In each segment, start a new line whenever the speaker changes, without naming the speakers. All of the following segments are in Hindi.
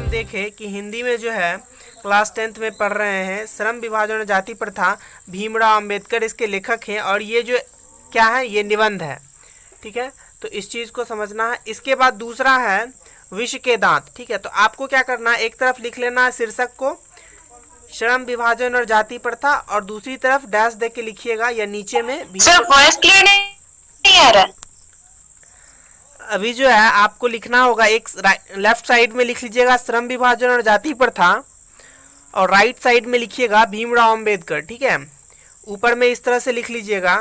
हम देखें कि हिंदी में जो है क्लास 10th में पढ़ रहे हैं, श्रम विभाजन और जाति प्रथा, भीमराव अंबेडकर इसके लेखक हैं और ये जो क्या है, ये निबंध है। ठीक है, तो इस चीज़ को समझना है। इसके बाद दूसरा है विष के दांत। ठीक है, तो आपको क्या करना है, एक तरफ लिख लेना है शीर्षक को श्रम विभाजन और जाति प्रथा और दूसरी तरफ डैश दे के लिखिएगा या नीचे में भी।
सर वॉइस क्लियर नहीं आ रहा।
अभी जो है आपको लिखना होगा, एक लेफ्ट साइड में लिख लीजिएगा श्रम विभाजन और जाति प्रथा और राइट साइड में लिखिएगा भीमराव अंबेडकर। ठीक है, ऊपर में इस तरह से लिख लीजिएगा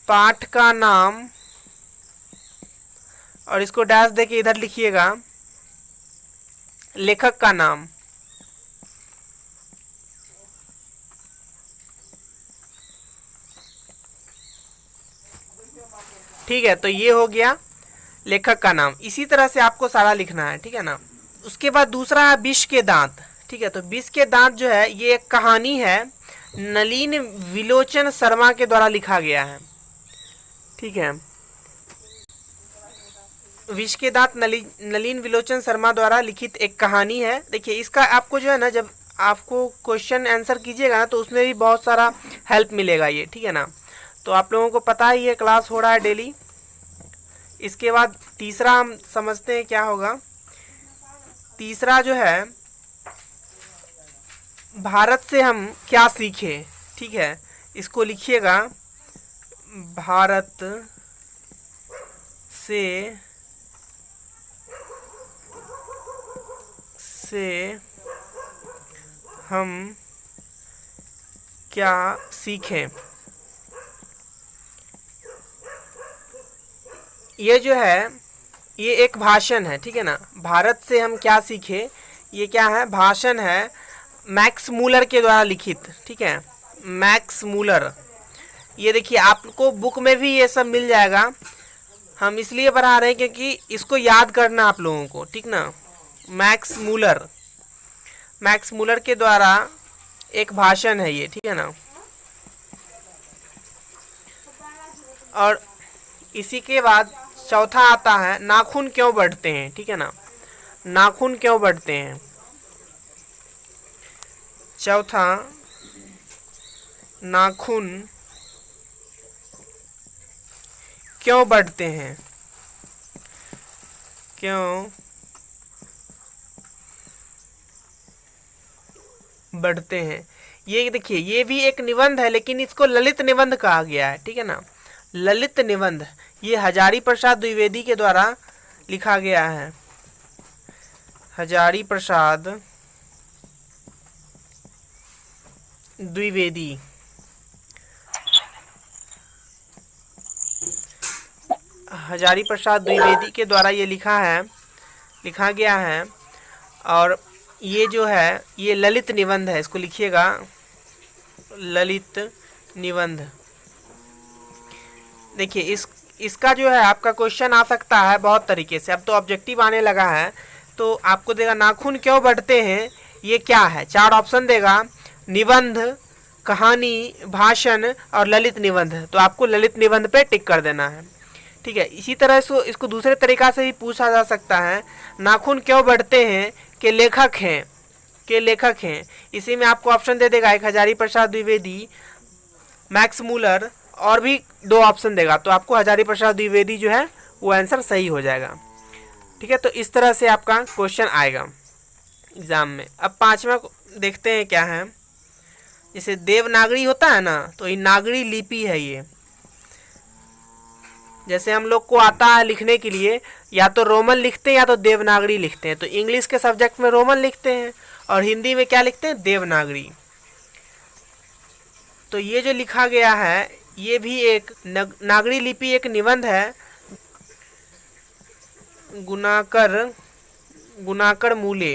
पाठ का नाम और इसको डैश दे के इधर लिखिएगा लेखक का नाम। ठीक है, तो ये हो गया लेखक का नाम। इसी तरह से आपको सारा लिखना है। ठीक है ना। उसके बाद दूसरा है विष के दांत। ठीक है, तो विष के दांत जो है ये एक कहानी है, नलिन विलोचन शर्मा के द्वारा लिखा गया है। ठीक है, विष के दांत नलिन विलोचन शर्मा द्वारा लिखित एक कहानी है। देखिए इसका आपको जो है ना, जब आपको क्वेश्चन आंसर कीजिएगा ना तो उसमें भी बहुत सारा हेल्प मिलेगा ये। ठीक है ना, तो आप लोगों को पता ही है क्लास हो रहा है डेली। इसके बाद तीसरा हम समझते हैं क्या होगा। तीसरा जो है भारत से हम क्या सीखे। ठीक है, इसको लिखिएगा भारत से हम क्या सीखें। ये जो है ये एक भाषण है। ठीक है ना, भारत से हम क्या सीखे, ये क्या है, भाषण है मैक्स मूलर के द्वारा लिखित। ठीक है, मैक्स मूलर। ये देखिए आपको बुक में भी ये सब मिल जाएगा। हम इसलिए पढ़ा रहे हैं क्योंकि इसको याद करना आप लोगों को। ठीक ना, मैक्स मूलर के द्वारा एक भाषण है ये। ठीक है ना, और इसी के बाद चौथा आता है नाखून क्यों बढ़ते हैं। ठीक है ना, नाखून क्यों बढ़ते हैं। चौथा, नाखून क्यों बढ़ते हैं, क्यों बढ़ते हैं। ये देखिए ये भी एक निबंध है, लेकिन इसको ललित निबंध कहा गया है। ठीक है ना, ललित निबंध। ये हजारी प्रसाद द्विवेदी के द्वारा लिखा गया है। हजारी प्रसाद द्विवेदी। हजारी प्रसाद द्विवेदी के द्वारा ये लिखा गया है और ये जो है ये ललित निबंध है। इसको लिखिएगा ललित निबंध। देखिए इसका जो है आपका क्वेश्चन आ सकता है बहुत तरीके से। अब तो ऑब्जेक्टिव आने लगा है, तो आपको देगा नाखून क्यों बढ़ते हैं, ये क्या है। 4 ऑप्शन देगा, निबंध, कहानी, भाषण और ललित निबंध। तो आपको ललित निबंध पे टिक कर देना है। ठीक है, इसी तरह से इसको दूसरे तरीका से भी पूछा जा सकता है, नाखून क्यों बढ़ते हैं के लेखक हैं। इसी में आपको ऑप्शन दे देगा एक हजारी प्रसाद द्विवेदी, मैक्स मूलर और भी 2 ऑप्शन देगा। तो आपको हजारी प्रसाद द्विवेदी जो है वो आंसर सही हो जाएगा। ठीक है, तो इस तरह से आपका क्वेश्चन आएगा एग्जाम में। अब 5वां देखते हैं क्या है। जैसे देवनागरी होता है ना, तो ये नागरी लिपि है। ये जैसे हम लोग को आता है लिखने के लिए, या तो रोमन लिखते हैं या तो देवनागरी लिखते हैं। तो इंग्लिश के सब्जेक्ट में रोमन लिखते हैं और हिंदी में क्या लिखते हैं, देवनागरी। तो ये जो लिखा गया है ये भी एक नागरी लिपि एक निबंध है। गुणाकर मूले,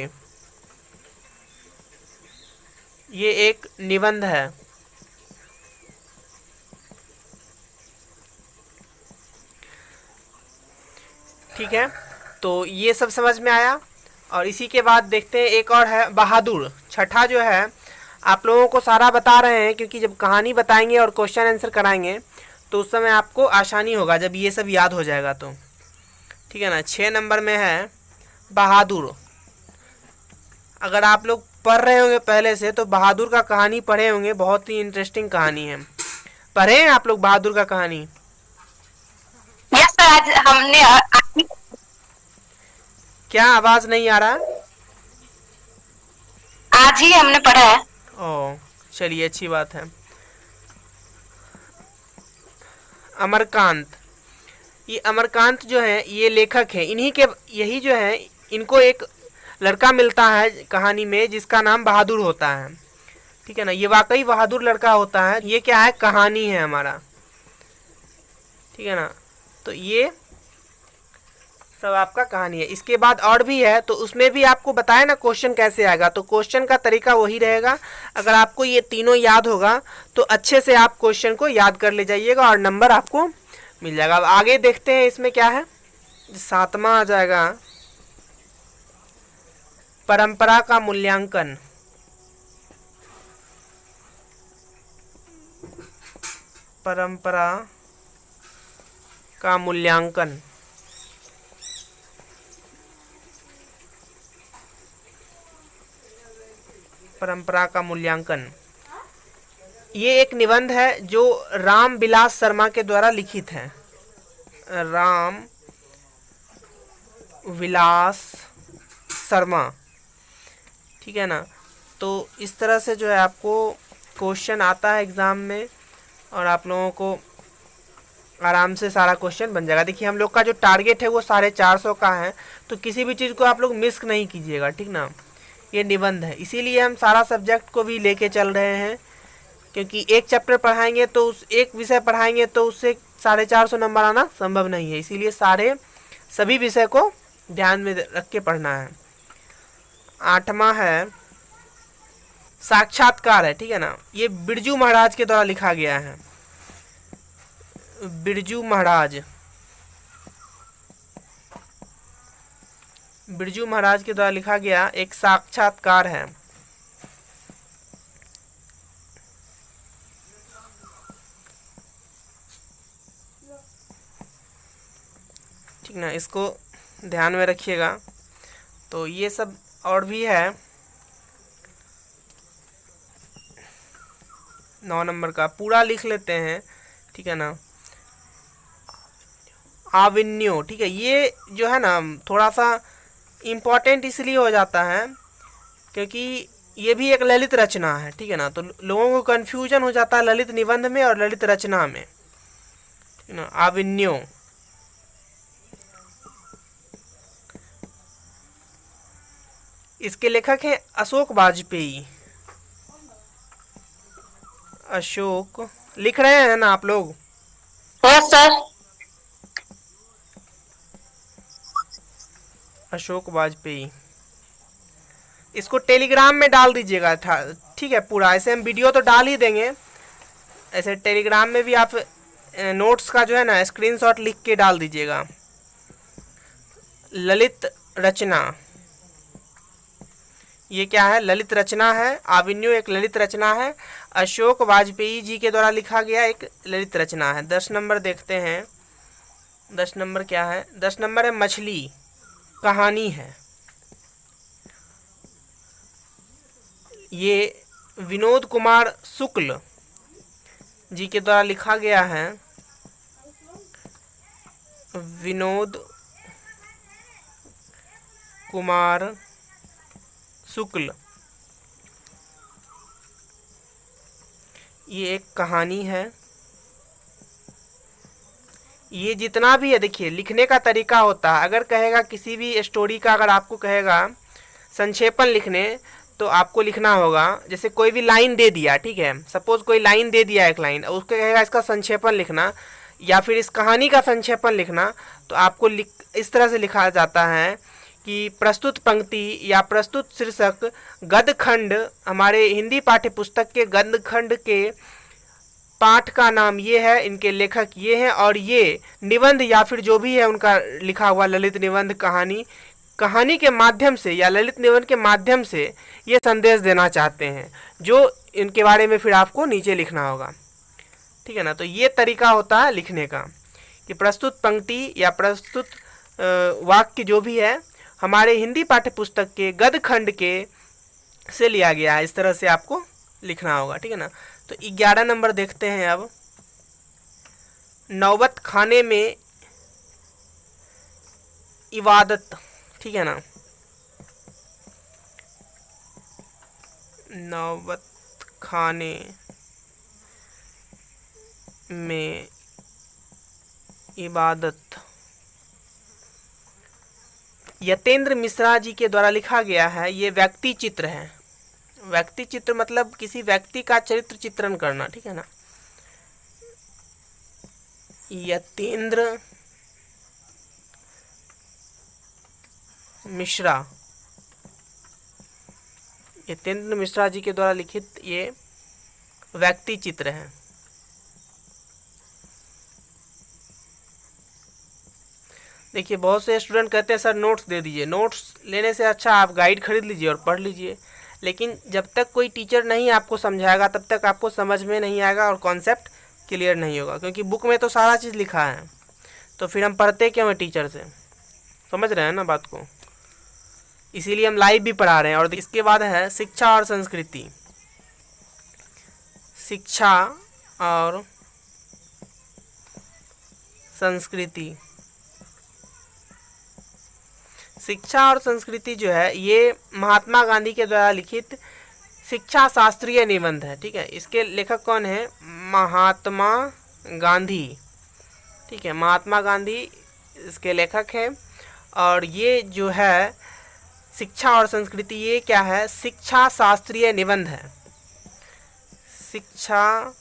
ये एक निबंध है। ठीक है, तो ये सब समझ में आया। और इसी के बाद देखते हैं एक और है बहादुर। छठा जो है आप लोगों को सारा बता रहे हैं, क्योंकि जब कहानी बताएंगे और क्वेश्चन आंसर कराएंगे तो उस समय आपको आसानी होगा जब ये सब याद हो जाएगा तो। ठीक है ना। 6 नंबर में है बहादुर। अगर आप लोग पढ़ रहे होंगे पहले से तो बहादुर का कहानी पढ़े होंगे, बहुत ही इंटरेस्टिंग कहानी है। पढ़े हैं आप लोग बहादुर का कहानी?
यस सर, आज हमने
क्या आवाज नहीं आ रहा?
आज ही हमने पढ़ा है।
ओ चलिए, अच्छी बात है। अमरकांत, ये अमरकांत जो है ये लेखक है, इन्हीं के यही जो है, इनको एक लड़का मिलता है कहानी में जिसका नाम बहादुर होता है, ठीक है ना। ये वाकई बहादुर लड़का होता है। ये क्या है, कहानी है हमारा, ठीक है ना। तो ये सब आपका कहानी है। इसके बाद और भी है, तो उसमें भी आपको बताया ना क्वेश्चन कैसे आएगा। तो क्वेश्चन का तरीका वही रहेगा। अगर आपको ये तीनों याद होगा तो अच्छे से आप क्वेश्चन को याद कर ले जाइएगा और नंबर आपको मिल जाएगा। अब आगे देखते हैं इसमें क्या है। 7वां आ जाएगा परंपरा का मूल्यांकन। परंपरा का मूल्यांकन। परंपरा का मूल्यांकन, ये एक निबंध है जो राम विलास शर्मा के द्वारा लिखित है। राम विलास शर्मा, ठीक है ना। तो इस तरह से जो है आपको क्वेश्चन आता है एग्ज़ाम में और आप लोगों को आराम से सारा क्वेश्चन बन जाएगा। देखिए हम लोग का जो टारगेट है वो 450 का है, तो किसी भी चीज़ को आप लोग मिस नहीं कीजिएगा, ठीक ना। ये निबंध है, इसीलिए हम सारा सब्जेक्ट को भी लेके चल रहे हैं, क्योंकि एक चैप्टर पढ़ाएंगे तो उस एक विषय पढ़ाएंगे तो उससे 450 नंबर आना संभव नहीं है। इसीलिए सभी विषय को ध्यान में रख के पढ़ना है। 8वां है साक्षात्कार है, ठीक है ना। ये बिरजू महाराज के द्वारा लिखा गया है। बिरजू महाराज के द्वारा लिखा गया एक साक्षात्कार है। ठीक ना, इसको ध्यान में रखिएगा। तो ये सब और भी है। 9 नंबर का पूरा लिख लेते हैं, ठीक है ना। आविन्यो, ठीक है। ये जो है ना थोड़ा सा इम्पोर्टेंट इसलिए हो जाता है क्योंकि ये भी एक ललित रचना है, ठीक है ना। तो लोगों को कन्फ्यूजन हो जाता है ललित निबंध में और ललित रचना में, ठीक है ना। आविन्यो, इसके लेखक हैं अशोक वाजपेयी। अशोक, लिख रहे हैं ना आप लोग?
Yes sir.
अशोक वाजपेयी, इसको टेलीग्राम में डाल दीजिएगा था, ठीक है। पूरा ऐसे हम वीडियो तो डाल ही देंगे, ऐसे टेलीग्राम में भी आप नोट्स का जो है ना स्क्रीनशॉट लिख के डाल दीजिएगा। ललित रचना, ये क्या है, ललित रचना है। आविन्यो एक ललित रचना है, अशोक वाजपेयी जी के द्वारा लिखा गया एक ललित रचना है। 10 नंबर देखते हैं। 10 नंबर क्या है? 10 नंबर है मछली, कहानी है। ये विनोद कुमार शुक्ल जी के द्वारा लिखा गया है। विनोद कुमार शुक्ल, ये एक कहानी है। ये जितना भी है, देखिए लिखने का तरीका होता है। अगर कहेगा किसी भी स्टोरी का, अगर आपको कहेगा संक्षेपण लिखने, तो आपको लिखना होगा, जैसे कोई भी लाइन दे दिया, ठीक है, सपोज कोई लाइन दे दिया एक लाइन, और उसको कहेगा इसका संक्षेपण लिखना या फिर इस कहानी का संक्षेपण लिखना, तो आपको इस तरह से लिखा जाता है कि प्रस्तुत पंक्ति या प्रस्तुत शीर्षक गद्यखंड, हमारे हिंदी पाठ्य पुस्तक के गद्यखंड के पाठ का नाम ये है, इनके लेखक ये हैं, और ये निबंध या फिर जो भी है उनका लिखा हुआ ललित निबंध, कहानी के माध्यम से या ललित निबंध के माध्यम से ये संदेश देना चाहते हैं, जो इनके बारे में फिर आपको नीचे लिखना होगा, ठीक है ना। तो ये तरीका होता है लिखने का कि प्रस्तुत पंक्ति या प्रस्तुत वाक्य जो भी है हमारे हिंदी पाठ्य पुस्तक के गद्य खंड के से लिया गया है। इस तरह से आपको लिखना होगा, ठीक है ना। तो 11 नंबर देखते हैं अब। नौबत खाने में इबादत, ठीक है ना। नौबत खाने में इबादत यतेंद्र मिश्रा जी के द्वारा लिखा गया है। ये व्यक्ति चित्र है। व्यक्ति चित्र मतलब किसी व्यक्ति का चरित्र चित्रण करना, ठीक है ना। यतेंद्र मिश्रा, यतेंद्र मिश्रा जी के द्वारा लिखित ये व्यक्ति चित्र है। देखिए बहुत से स्टूडेंट कहते हैं सर नोट्स दे दीजिए। नोट्स लेने से अच्छा आप गाइड खरीद लीजिए और पढ़ लीजिए। लेकिन जब तक कोई टीचर नहीं आपको समझाएगा तब तक आपको समझ में नहीं आएगा और कॉन्सेप्ट क्लियर नहीं होगा, क्योंकि बुक में तो सारा चीज़ लिखा है। तो फिर हम पढ़ते क्यों हैं टीचर से? समझ रहे हैं ना बात को? इसीलिए हम लाइव भी पढ़ा रहे हैं। और इसके बाद है शिक्षा और संस्कृति। शिक्षा और संस्कृति। शिक्षा और संस्कृति जो है ये महात्मा गांधी के द्वारा लिखित शिक्षा शास्त्रीय निबंध है, ठीक है। इसके लेखक कौन है? महात्मा गांधी, ठीक है। महात्मा गांधी इसके लेखक हैं। और ये जो है शिक्षा और संस्कृति ये क्या है? शिक्षा शास्त्रीय निबंध है। शिक्षा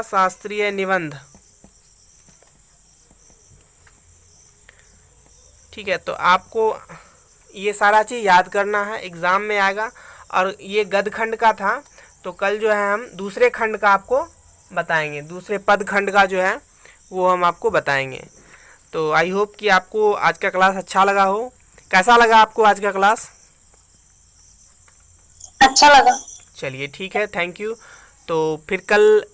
शास्त्रीय निबंध, ठीक है। तो आपको ये सारा चीज़ याद करना है, एग्ज़ाम में आएगा। और ये गद्य खंड का था, तो कल जो है हम दूसरे खंड का आपको बताएंगे। दूसरे पद खंड का जो है वो हम आपको बताएंगे। तो आई होप कि आपको आज का क्लास अच्छा लगा हो। कैसा लगा आपको आज का क्लास?
अच्छा लगा।
चलिए ठीक है, थैंक यू। तो फिर कल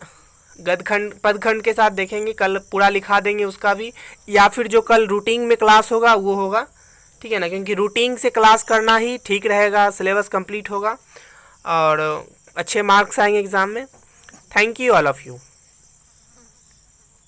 गद्य खंड पद खंड के साथ देखेंगे। कल पूरा लिखा देंगे उसका भी, या फिर जो कल रूटीन में क्लास होगा वो होगा, ठीक है ना। क्योंकि रूटीन से क्लास करना ही ठीक रहेगा, सिलेबस कंप्लीट होगा और अच्छे मार्क्स आएंगे एग्ज़ाम में। Thank you all of you.